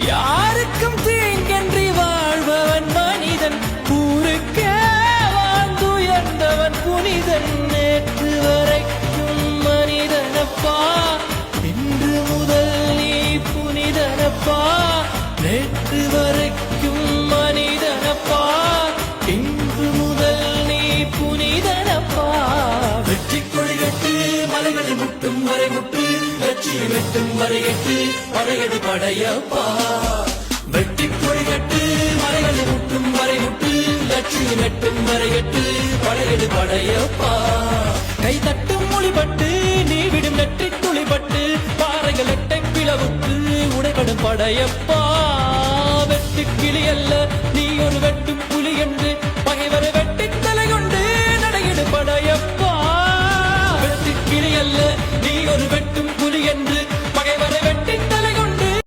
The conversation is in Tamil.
யாருக்கும் தீங்கன்றி வாழ்பவன் மனிதன், ஊருக்கே வாழ்ந்துயர்ந்தவன் புனிதன். நேற்று வரைக்கும் மனிதனப்பா, இன்று முதல் நீ புனிதனப்பா. நேற்று வரைக்கும் மனிதனப்பா, இன்று முதல் நீ புனிதனப்பா. வெற்றி கொடிகட்டு மலைகளை முட்டும் வரை முட்டு, லட்சியம் எட்டும் வரை எட்டு, படையெடு படையப்பா. வெற்றி கொடிகட்டு மலைகளை முட்டும் வரை முட்டு, லட்சியம் எட்டும் வரை எட்டு, படையெடு படையப்பா. கை தட்டும் மொழிபட்டு நீ விடும் வெற்றி துளிபட்டு, பாறைகள் எட்டை பிளவுட்டு உடைபடும் படையப்பா. வெட்டு கிளி அல்ல நீ ஒரு வெட்டு